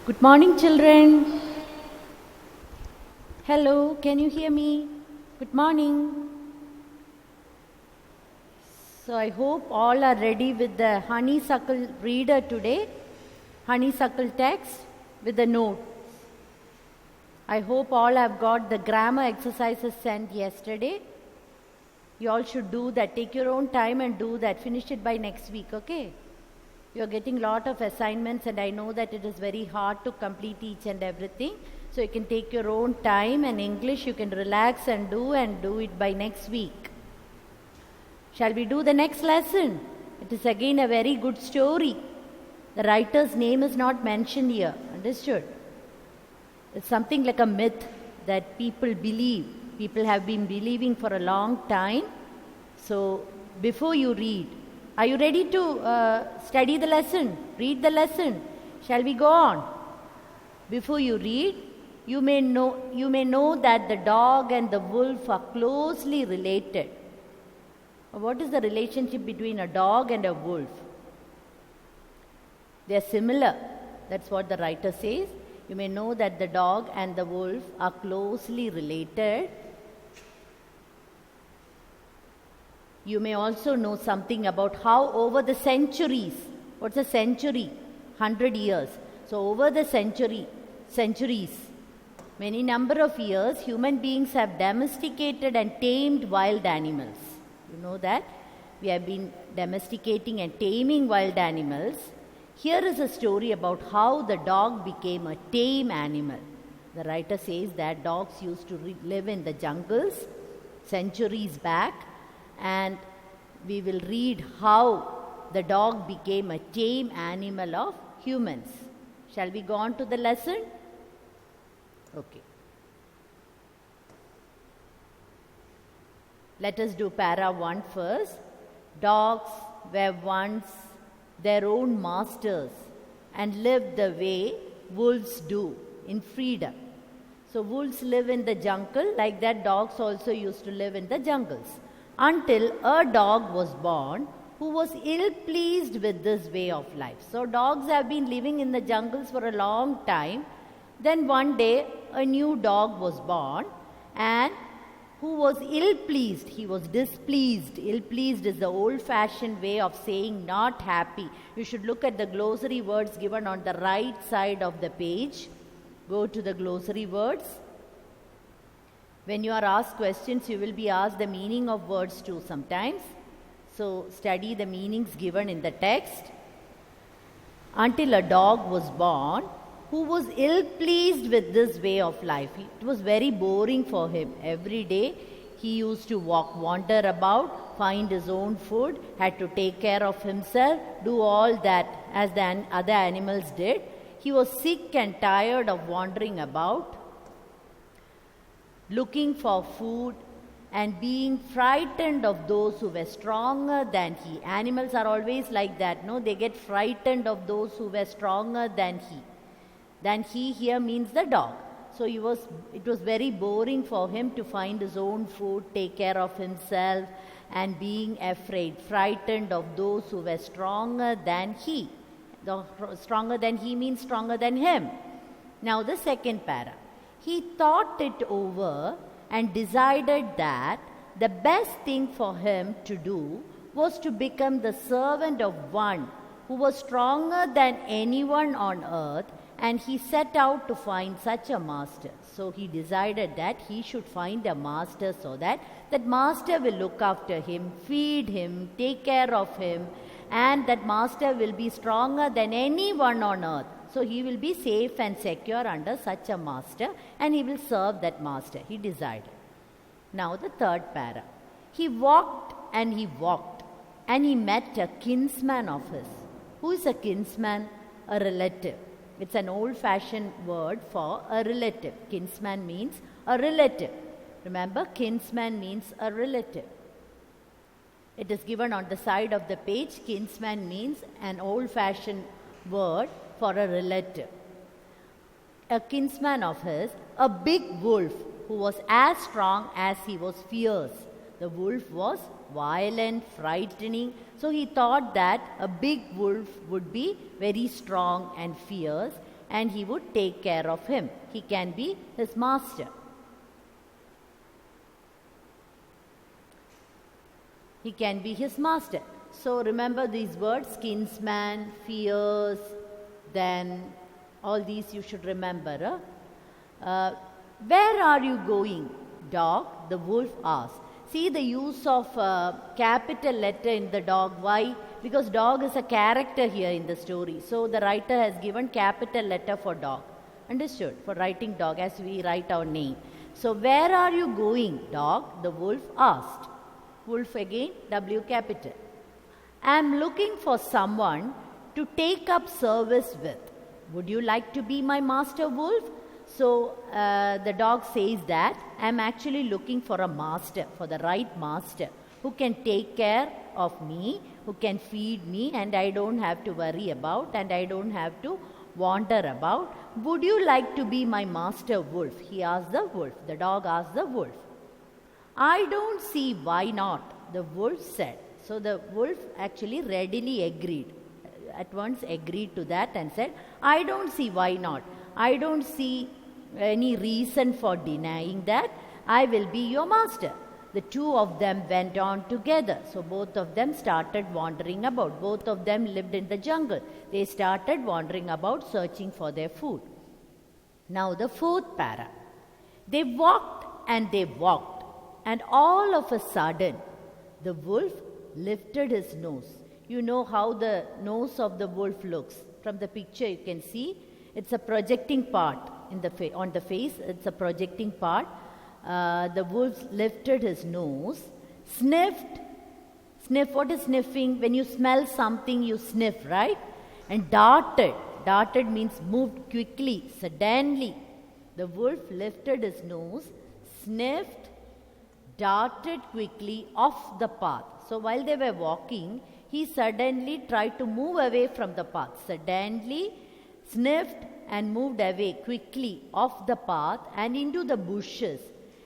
Good morning, children. Hello, can you hear me? Good morning. So I hope all are ready with the honeysuckle reader today, honeysuckle text with the note. I hope all have got the grammar exercises sent yesterday. You all should do that. Take your own time and do that. Finish it by next week, okay? You're getting a lot of assignments and I know that it is very hard to complete each and everything. So you can take your own time, and English you can relax and do it by next week. Shall we do the next lesson? It is again a very good story. The writer's name is not mentioned here. Understood? It's something like a myth that people believe. People have been believing for a long time. So before you read, are you ready to study the lesson? Read the lesson. Shall we go on? Before you read, you may know that the dog and the wolf are closely related. What is the relationship between a dog and a wolf? They are similar. That's what the writer says. You may know that the dog and the wolf are closely related. You may also know something about how over the centuries, what's a century? 100 years. So over the centuries, many number of years, human beings have domesticated and tamed wild animals. You know that? We have been domesticating and taming wild animals. Here is a story about how the dog became a tame animal. The writer says that dogs used to live in the jungles centuries back, and we will read how the dog became a tame animal of humans. Shall we go on to the lesson? Okay. Let us do para 1 first. Dogs were once their own masters and lived the way wolves do, in freedom. So wolves live in the jungle, like that dogs also used to live in the jungles. Until a dog was born who was ill-pleased with this way of life. So dogs have been living in the jungles for a long time. Then one day a new dog was born, and who was ill-pleased. He was displeased. Ill-pleased is the old-fashioned way of saying not happy. You should look at the glossary words given on the right side of the page. Go to the glossary words. When you are asked questions, you will be asked the meaning of words too sometimes. So study the meanings given in the text. Until a dog was born who was ill-pleased with this way of life. It was very boring for him. Every day he used to wander about, find his own food, had to take care of himself, do all that as the other animals did. He was sick and tired of wandering about, looking for food and being frightened of those who were stronger than he. Animals are always like that, no? They get frightened of those who were stronger than he. Than he here means the dog. So it was very boring for him to find his own food, take care of himself, and being afraid, frightened of those who were stronger than he. The stronger than he means stronger than him. Now the second para. He thought it over and decided that the best thing for him to do was to become the servant of one who was stronger than anyone on earth, and he set out to find such a master. So he decided that he should find a master so that that master will look after him, feed him, take care of him, and that master will be stronger than anyone on earth. So he will be safe and secure under such a master, and he will serve that master. He decided. Now the third para. He walked, and he met a kinsman of his. Who is a kinsman? A relative. It's an old-fashioned word for a relative. Kinsman means a relative. Remember, kinsman means a relative. It is given on the side of the page. Kinsman means an old-fashioned word for a relative. A kinsman of his, a big wolf who was as strong as he was fierce. The wolf was violent, frightening. So he thought that a big wolf would be very strong and fierce. and he would take care of him. He can be his master. He can be his master. So remember these words, kinsman, fierce, then all these you should remember. Where are you going, dog? The wolf asked. See the use of capital letter in the dog. Why? Because dog is a character here in the story. So the writer has given capital letter for dog. Understood? For writing dog as we write our name. So where are you going, dog? The wolf asked. Wolf again, W capital. I am looking for someone to take up service with. Would you like to be my master, wolf? So the dog says that I am actually looking for a master, for the right master, who can take care of me, who can feed me, and I don't have to worry about, and I don't have to wander about. Would you like to be my master, wolf? He asked the wolf. The dog asked the wolf. I don't see why not, the wolf said. So the wolf actually readily agreed, at once agreed to that and said, I don't see why not. I don't see any reason for denying that. I will be your master. The two of them went on together. So both of them started wandering about. Both of them lived in the jungle. They started wandering about, searching for their food. Now the fourth para. They walked and they walked, and all of a sudden the wolf lifted his nose. You know how the nose of the wolf looks. From the picture you can see it's a projecting part in the on the face. It's a projecting part. The wolf lifted his nose, sniffed. Sniff, what is sniffing? When you smell something, you sniff, right? And darted. Darted means moved quickly, suddenly. The wolf lifted his nose, sniffed, darted quickly off the path. So while they were walking, he suddenly tried to move away from the path. Suddenly sniffed and moved away quickly off the path and into the bushes,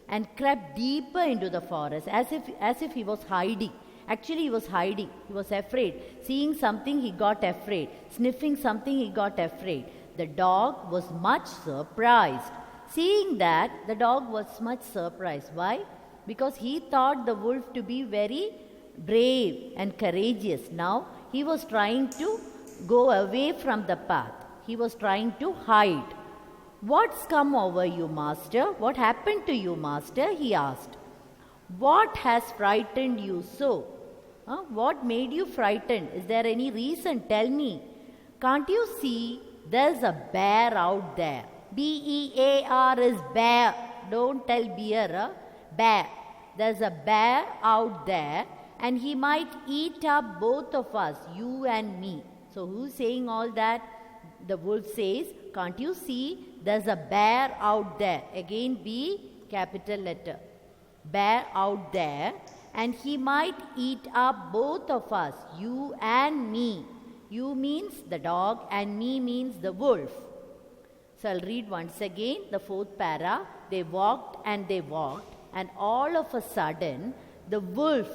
and crept deeper into the forest as if he was hiding. Actually he was hiding. He was afraid. Seeing something he got afraid. Sniffing something he got afraid. The dog was much surprised. Seeing that, the dog was much surprised. Why? Because he thought the wolf to be very brave and courageous. Now he was trying to go away from the path. He was trying to hide. What's come over you, master? What happened to you, master? He asked. What has frightened you so? What made you frightened? Is there any reason? Tell me. Can't you see there's a bear out there? B-E-A-R is bear. Don't tell beer. Bear. There's a bear out there, and he might eat up both of us, you and me. So who's saying all that? The wolf says, can't you see there's a bear out there? Again, B, capital letter. Bear out there, and he might eat up both of us, you and me. You means the dog and me means the wolf. So I'll read once again the fourth para. They walked and they walked, and all of a sudden the wolf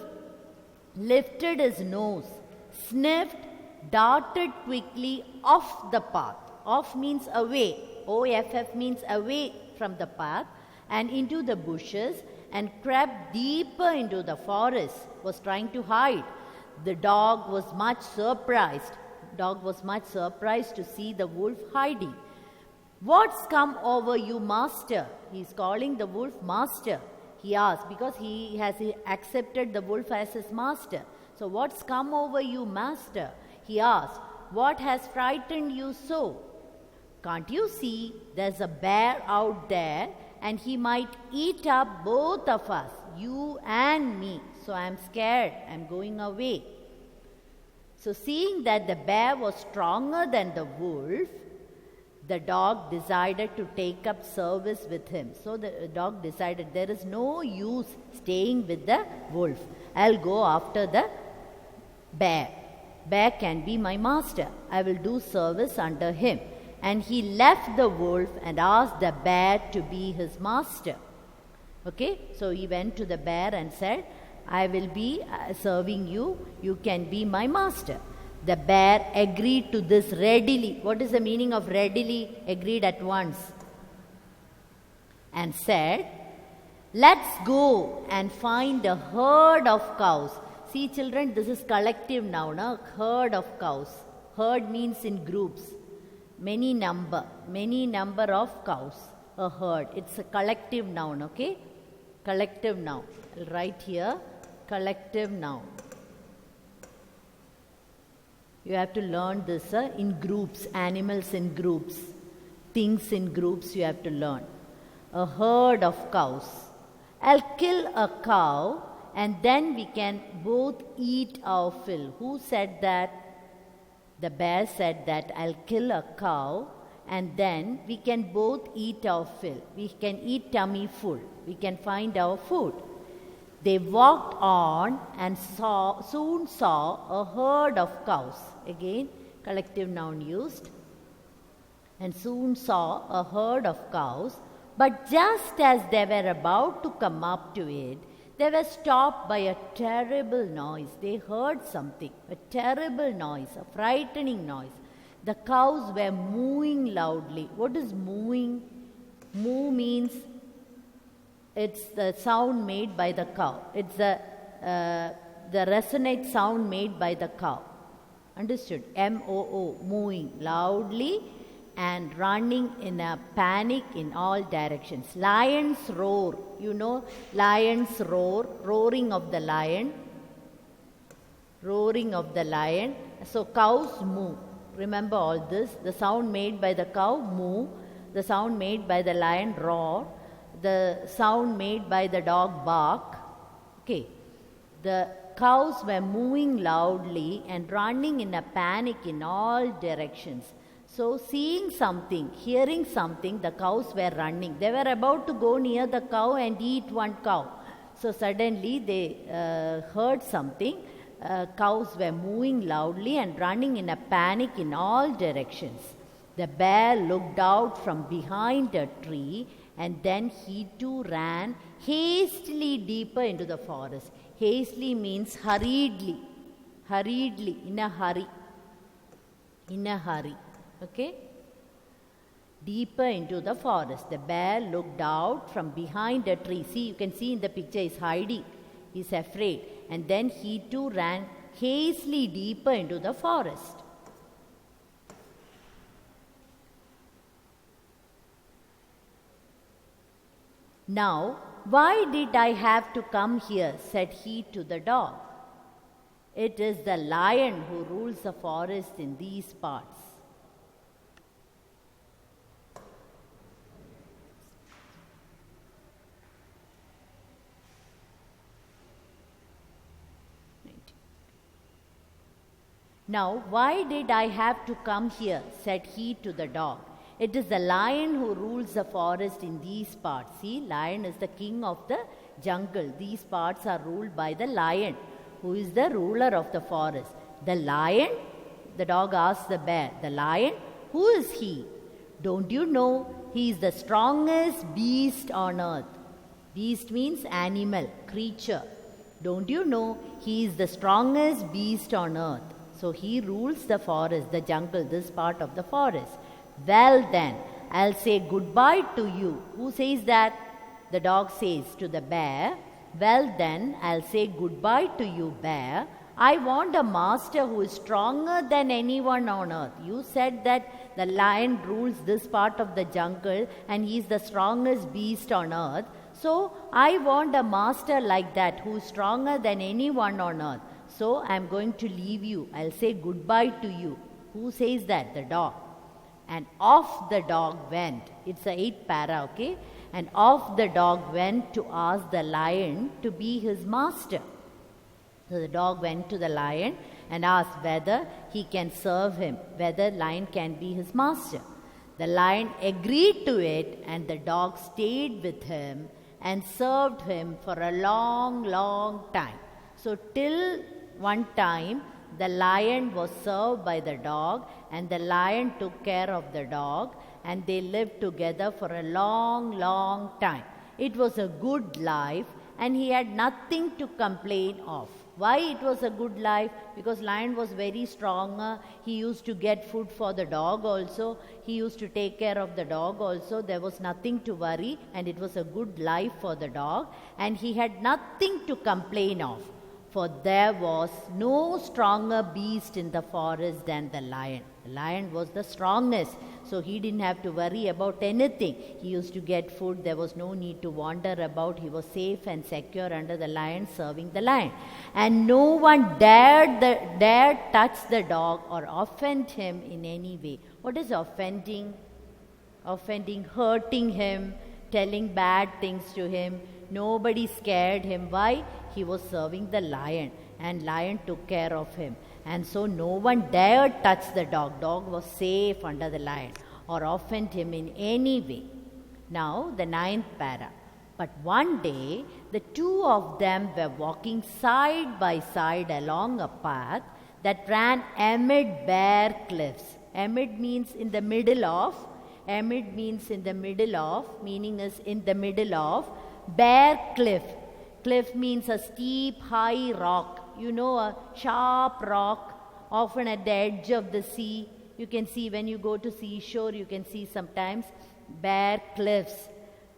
lifted his nose, sniffed, darted quickly off the path. Off means away. O-F-F means away from the path, and into the bushes, and crept deeper into the forest, was trying to hide. The dog was much surprised. Dog was much surprised to see the wolf hiding. What's come over you, master? He's calling the wolf master. He asked, because he has accepted the wolf as his master. So what's come over you, master? He asked. What has frightened you so? Can't you see there's a bear out there, and he might eat up both of us, you and me. So I'm scared. I'm going away. So seeing that the bear was stronger than the wolf, the dog decided to take up service with him. So the dog decided there is no use staying with the wolf. I'll go after the bear. Bear can be my master. I will do service under him. And he left the wolf and asked the bear to be his master. Okay, so he went to the bear and said, I will be serving you. You can be my master. The bear agreed to this readily. What is the meaning of readily? Agreed at once. And said, let's go and find a herd of cows. See children, this is collective noun, a herd of cows. Herd means in groups. Many number of cows. A herd. It's a collective noun, okay? Collective noun. I'll write here, collective noun. You have to learn this in groups, animals in groups, things in groups you have to learn. A herd of cows. I'll kill a cow and then we can both eat our fill. Who said that? The bear said that I'll kill a cow and then we can both eat our fill. We can eat tummy full. We can find our food. They walked on and soon saw a herd of cows. Again, collective noun used. And soon saw a herd of cows. But just as they were about to come up to it, they were stopped by a terrible noise. They heard something, a terrible noise, a frightening noise. The cows were mooing loudly. What is mooing? Moo means it's the sound made by the cow. It's the resonate sound made by the cow. Understood? M-O-O, mooing loudly and running in a panic in all directions. Lions roar. You know, lions roar. Roaring of the lion. Roaring of the lion. So cows moo. Remember all this. The sound made by the cow, moo. The sound made by the lion, roar. The sound made by the dog, bark. Okay. The cows were mooing loudly and running in a panic in all directions. So seeing something, hearing something, the cows were running. They were about to go near the cow and eat one cow. So suddenly they heard something. Cows were mooing loudly and running in a panic in all directions. The bear looked out from behind a tree and then he too ran hastily deeper into the forest. Hastily means hurriedly. Hurriedly, in a hurry. In a hurry. Okay? Deeper into the forest. The bear looked out from behind a tree. See, you can see in the picture, he's hiding. He's afraid. And then he too ran hastily deeper into the forest. Now, why did I have to come here? Said he to the dog. It is the lion who rules the forest in these parts. Now, why did I have to come here? Said he to the dog. It is the lion who rules the forest in these parts. See, lion is the king of the jungle. These parts are ruled by the lion, who is the ruler of the forest. The lion, the dog asked the bear, the lion, who is he? Don't you know he is the strongest beast on earth? Beast means animal, creature. Don't you know he is the strongest beast on earth? So he rules the forest, the jungle, this part of the forest. Well then, I'll say goodbye to you. Who says that? The dog says to the bear, well then, I'll say goodbye to you, bear. I want a master who is stronger than anyone on earth. You said that the lion rules this part of the jungle and he is the strongest beast on earth. So I want a master like that who is stronger than anyone on earth. So I'm going to leave you. I'll say goodbye to you. Who says that? The dog. And off the dog went. It's a 8th para, okay? And off the dog went to ask the lion to be his master. So the dog went to the lion and asked whether he can serve him, whether lion can be his master. The lion agreed to it and the dog stayed with him and served him for a long, long time. So till one time, the lion was served by the dog and the lion took care of the dog and they lived together for a long, long time. It was a good life and he had nothing to complain of. Why it was a good life? Because lion was very strong. He used to get food for the dog also. He used to take care of the dog also. There was nothing to worry, and it was a good life for the dog. And he had nothing to complain of, for there was no stronger beast in the forest than the lion. The lion was the strongest, so he didn't have to worry about anything. He used to get food. There was no need to wander about. He was safe and secure under the lion, serving the lion. And no one dared touch the dog or offend him in any way. What is offending? Offending, hurting him, telling bad things to him. Nobody scared him. Why? He was serving the lion, and lion took care of him. And so no one dared touch the dog. Dog was safe under the lion or offend him in any way. Now the 9th para. But one day the two of them were walking side by side along a path that ran amid bare cliffs. Amid means in the middle of. Amid means in the middle of. Meaning is in the middle of. Bare cliff. Cliff means a steep, high rock. You know, a sharp rock, often at the edge of the sea. You can see when you go to seashore, you can see sometimes bare cliffs.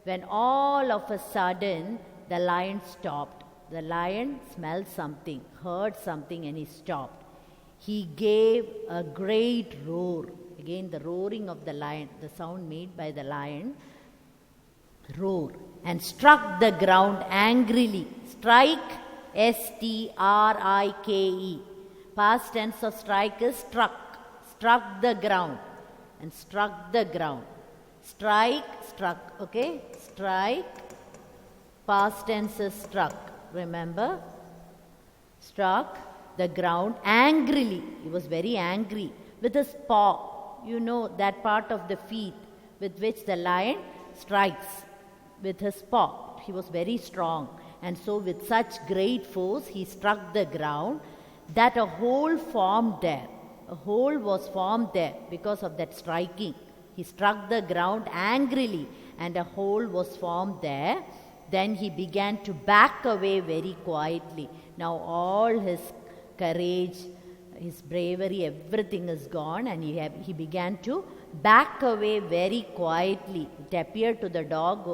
When all of a sudden the lion stopped. The lion smelled something, heard something, and he stopped. He gave a great roar. Again, the roaring of the lion, the sound made by the lion, roar, and struck the ground angrily. Strike, S-T-R-I-K-E. Past tense of strike is struck. Struck the ground. And struck the ground. Strike, struck. Okay? Strike. Past tense is struck. Remember? Struck the ground angrily. He was very angry. With his paw. You know that part of the feet with which the lion strikes. With his paw. He was very strong. And so with such great force, he struck the ground that a hole formed there. A hole was formed there because of that striking. He struck the ground angrily and a hole was formed there. Then he began to back away very quietly. Now all his courage, his bravery, everything is gone, and he began to back away very quietly. It appeared to the dog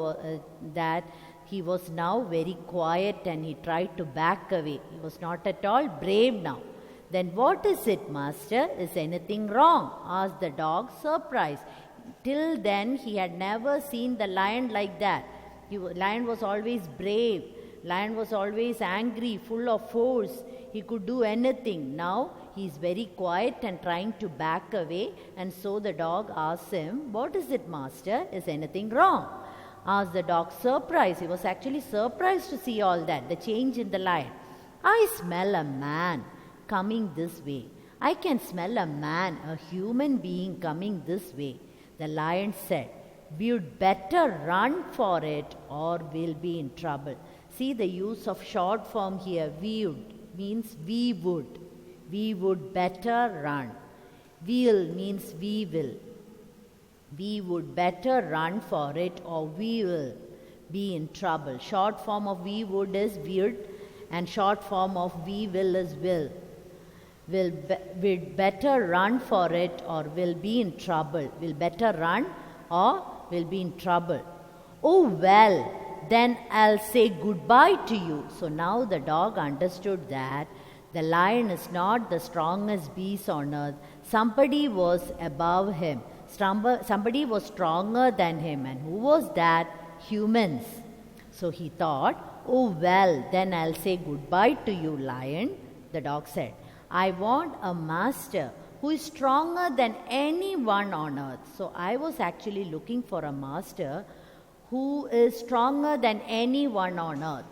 that he was now very quiet and he tried to back away. He was not at all brave now. Then what is it, master? Is anything wrong? Asked the dog, surprised. Till then he had never seen the lion like that. Lion was always brave. Lion was always angry, full of force. He could do anything. Now he is very quiet and trying to back away. And so the dog asked him, what is it, master? Is anything wrong? Asked the dog, surprised. He was actually surprised to see all that, the change in the lion. I smell a man coming this way. I can smell a man, a human being coming this way. The lion said, we'd better run for it or we'll be in trouble. See the use of short form here. We'd means we would. We would better run. We'll means we will. We would better run for it or we will be in trouble. Short form of we would is we'd, and short form of we will is will. We'd better run for it or we'll be in trouble. We'll better run or we'll be in trouble. Oh well, then I'll say goodbye to you. So now the dog understood that the lion is not the strongest beast on earth. Somebody was above him. Somebody was stronger than him. And who was that? Humans. So he thought, oh well, then I'll say goodbye to you, lion. The dog said, I want a master who is stronger than anyone on earth. So I was actually looking for a master who is stronger than anyone on earth.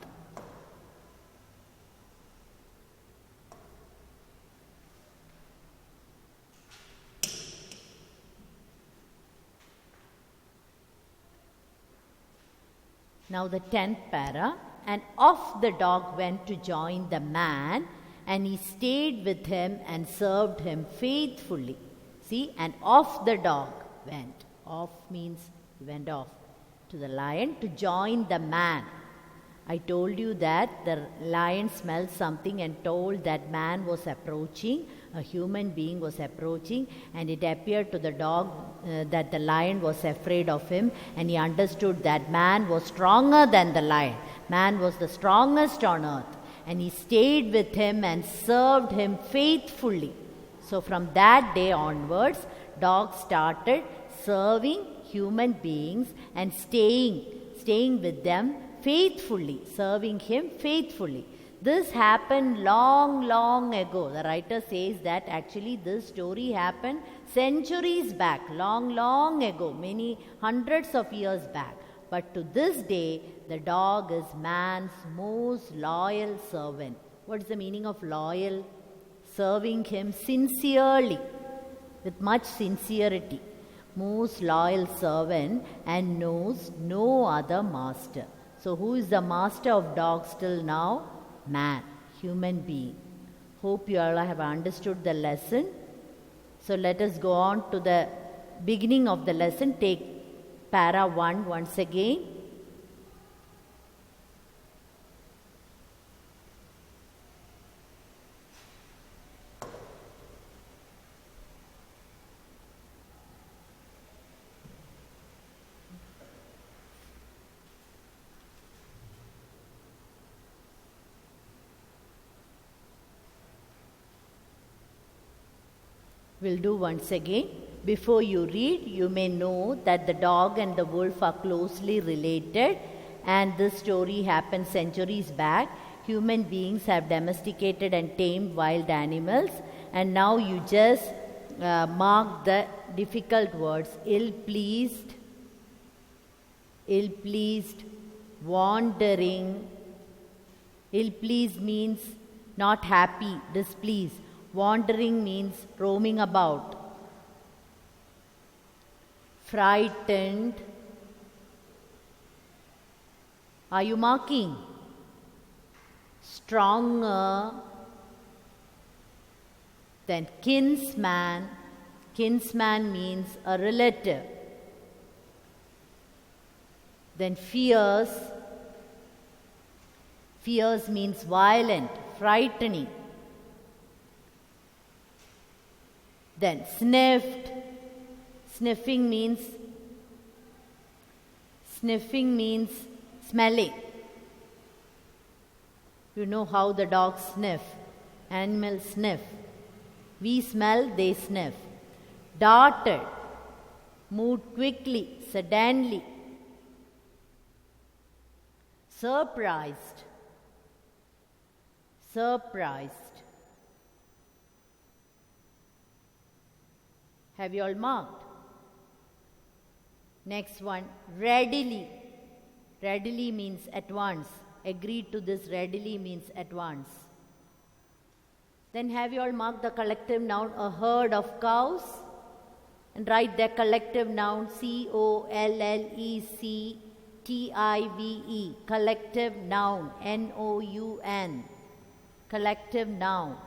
Now the 10th para, and off the dog went to join the man, and he stayed with him and served him faithfully. See, and off the dog went. Off means he went off to the lion to join the man. I told you that the lion smelled something and told that man was approaching, a human being was approaching, and it appeared to the dog that the lion was afraid of him, and he understood that man was stronger than the lion. Man was the strongest on earth, and he stayed with him and served him faithfully. So from that day onwards, dogs started serving human beings and staying with them faithfully, serving him faithfully. This happened long ago. The writer says that actually this story happened centuries back, long ago, many hundreds of years back. But to this day, the dog is man's most loyal servant. What is the meaning of loyal? Serving him sincerely, with much sincerity. Most loyal servant and knows no other master. So who is the master of dogs till now? Man, human being. Hope you all have understood the lesson. So let us go on to the beginning of the lesson. Take para 1 once again. We'll do once again. Before you read, you may know that the dog and the wolf are closely related, and this story happened centuries back. Human beings have domesticated and tamed wild animals, and now you just mark the difficult words: ill-pleased, wandering. Ill-pleased means not happy, displeased. Wandering means roaming about. Frightened. Are you marking? Stronger. Then kinsman. Kinsman means a relative. Then fierce. Fierce means violent, frightening. Then sniffed. Sniffing means smelling. You know how the dogs sniff. Animals sniff. We smell, they sniff. Darted. Moved quickly, suddenly. Surprised. Have you all marked? Next one, readily. Readily means at once. Agreed to this readily means at once. Then have you all marked the collective noun, a herd of cows? And write the collective noun, collective. Collective noun, noun. Collective noun.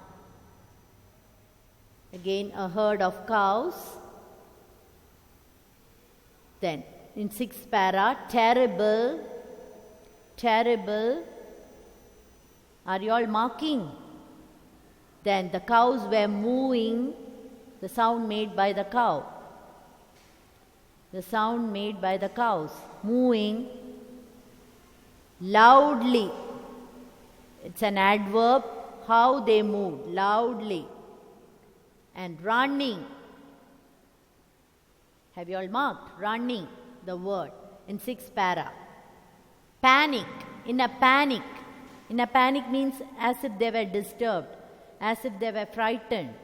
Again, a herd of cows. Then, in 6th para, terrible. Are you all marking? Then, the cows were mooing. The sound made by the cow. The sound made by the cows. Mooing. Loudly. It's an adverb. How they moved. Loudly. And running. Have you all marked? Running, the word, in 6th para. Panic. In a panic. In a panic means as if they were disturbed, as if they were frightened.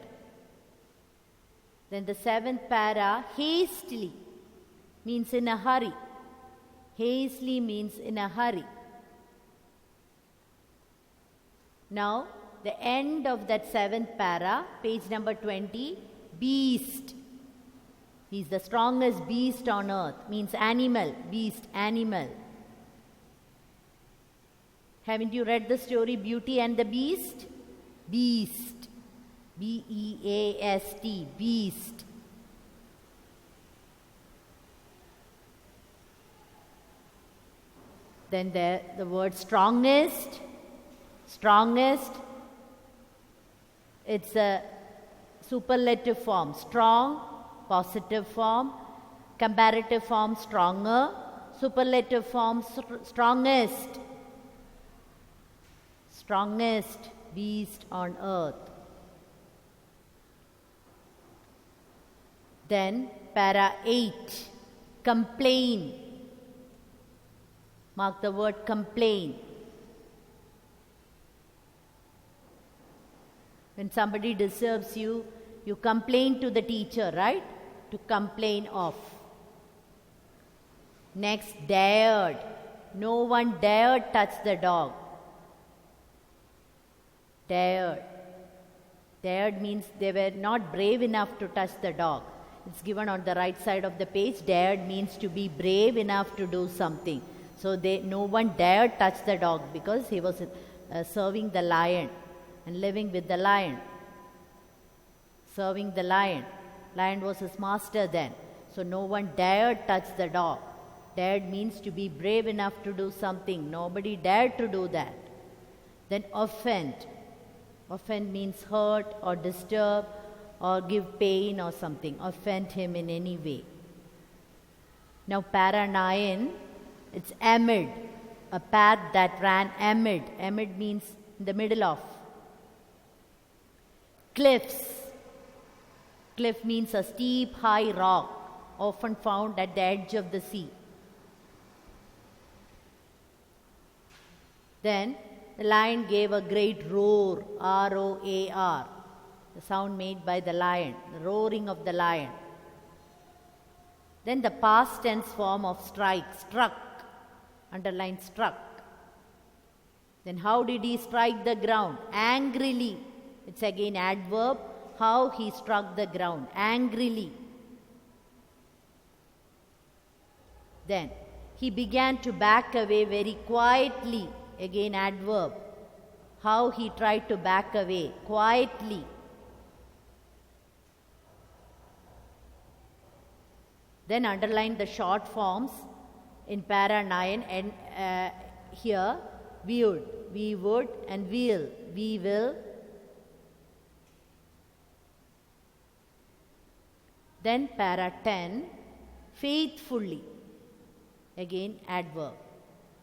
Then the 7th para, hastily, means in a hurry. Hastily means in a hurry. Now, the end of that 7th para, page number 20, beast. He is the strongest beast on earth, means animal, beast, animal. Haven't you read the story Beauty and the Beast? Beast. B-E-A-S-T, beast. Then the word strongest, strongest, it's a superlative form. Strong, positive form. Comparative form, stronger. Superlative form, strongest. Strongest beast on earth. Then para 8, complain. Mark the word complain. When somebody disturbs you, you complain to the teacher, right? To complain of. Next, dared. No one dared touch the dog. Dared. Dared means they were not brave enough to touch the dog. It's given on the right side of the page. Dared means to be brave enough to do something. So no one dared touch the dog because he was serving the lion and living with the lion. Serving the lion. Lion was his master then. So no one dared touch the dog. Dared means to be brave enough to do something. Nobody dared to do that. Then offend. Offend means hurt or disturb or give pain or something. Offend him in any way. Now para 9, it's amid. A path that ran amid. Amid means in the middle of. Cliffs. Cliff means a steep, high rock, often found at the edge of the sea. Then the lion gave a great roar, R-O-A-R, the sound made by the lion, the roaring of the lion. Then the past tense form of strike, struck, underline struck. Then how did he strike the ground? Angrily. It's again adverb. How he struck the ground, angrily. Then he began to back away very quietly, again adverb. How he tried to back away, quietly. Then underline the short forms in para 9 and here we would and will, we will. Then para 10, faithfully, again adverb.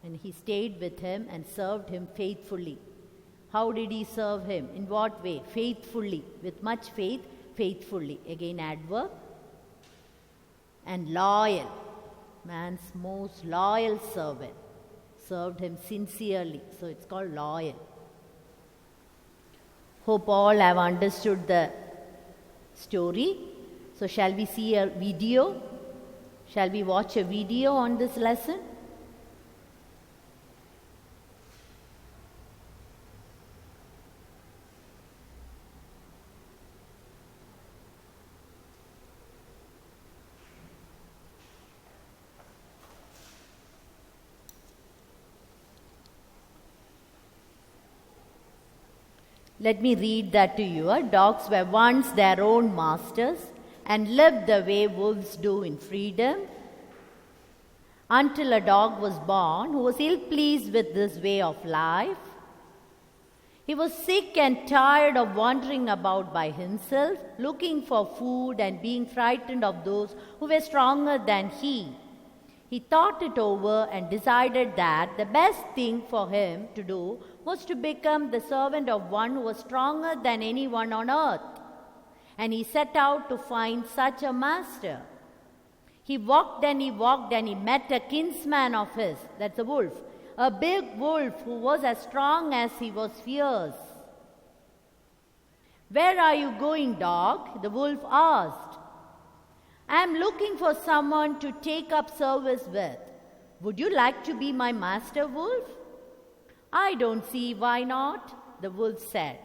And he stayed with him and served him faithfully. How did he serve him? In what way? Faithfully, with much faith, faithfully, again adverb. And loyal, man's most loyal servant, served him sincerely, so it's called loyal. Hope all have understood the story. So shall we see a video? Shall we watch a video on this lesson? Let me read that to you. Dogs were once their own masters and lived the way wolves do in freedom, until a dog was born who was ill-pleased with this way of life. He was sick and tired of wandering about by himself, looking for food and being frightened of those who were stronger than he. He thought it over and decided that the best thing for him to do was to become the servant of one who was stronger than anyone on earth. And he set out to find such a master. He walked and he met a kinsman of his, that's a wolf, a big wolf who was as strong as he was fierce. "Where are you going, dog?" the wolf asked. "I am looking for someone to take up service with. Would you like to be my master, wolf?" "I don't see why not," the wolf said.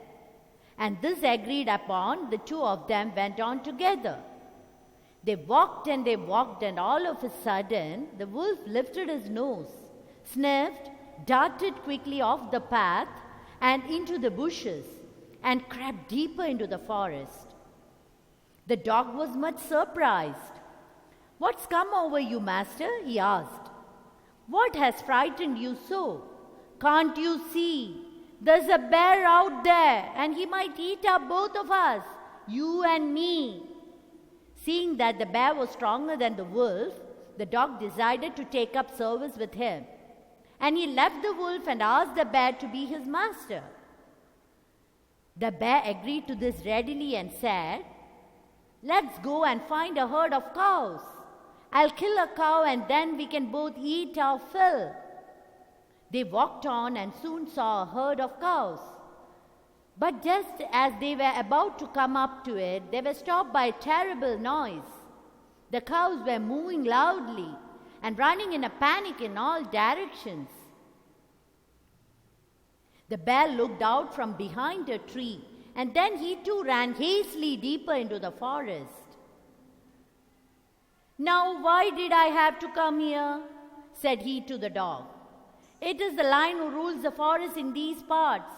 And this agreed upon, the two of them went on together. They walked, and all of a sudden, the wolf lifted his nose, sniffed, darted quickly off the path and into the bushes, and crept deeper into the forest. The dog was much surprised. "What's come over you, master?" he asked. What has frightened you so? Can't you see? There's a bear out there, and he might eat up both of us, you and me." Seeing that the bear was stronger than the wolf, the dog decided to take up service with him. And he left the wolf and asked the bear to be his master. The bear agreed to this readily and said, "Let's go and find a herd of cows. I'll kill a cow and then we can both eat our fill." They walked on and soon saw a herd of cows. But just as they were about to come up to it, they were stopped by a terrible noise. The cows were moving loudly and running in a panic in all directions. The bear looked out from behind a tree, and then he too ran hastily deeper into the forest. "Now, why did I have to come here?" said he to the dog. "It is the lion who rules the forest in these parts."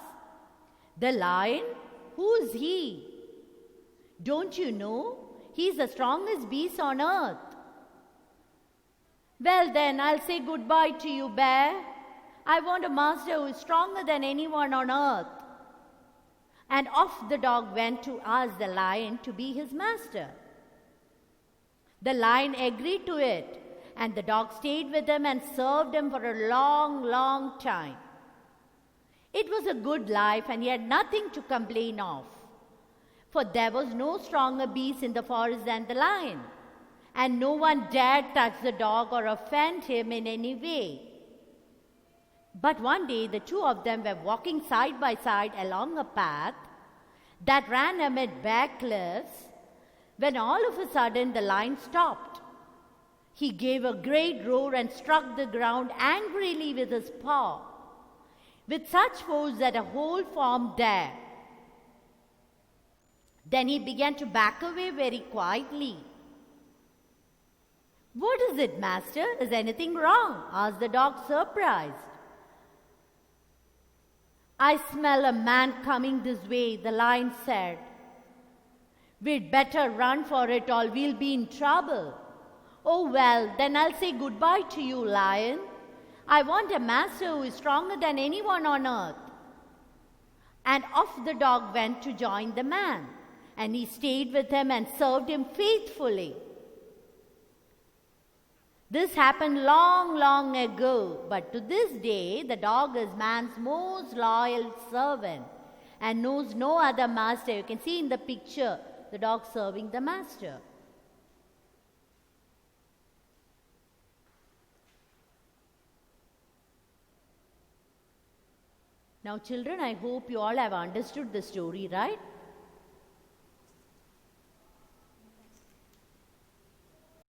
"The lion? Who's he?" "Don't you know? He's the strongest beast on earth." "Well then, I'll say goodbye to you, bear. I want a master who is stronger than anyone on earth." And off the dog went to ask the lion to be his master. The lion agreed to it, and the dog stayed with him and served him for a long, long time. It was a good life, and he had nothing to complain of, for there was no stronger beast in the forest than the lion, and no one dared touch the dog or offend him in any way. But one day the two of them were walking side by side along a path that ran amid bare cliffs, when all of a sudden the lion stopped. He gave a great roar and struck the ground angrily with his paw, with such force that a hole formed there. Then he began to back away very quietly. "What is it, master? Is anything wrong?" asked the dog, surprised. "I smell a man coming this way," the lion said. "We'd better run for it or we'll be in trouble." "Oh well, then I'll say goodbye to you, lion. I want a master who is stronger than anyone on earth." And off the dog went to join the man, and he stayed with him and served him faithfully. This happened long, long ago, but to this day, the dog is man's most loyal servant and knows no other master. You can see in the picture the dog serving the master. Now, children, I hope you all have understood the story, right?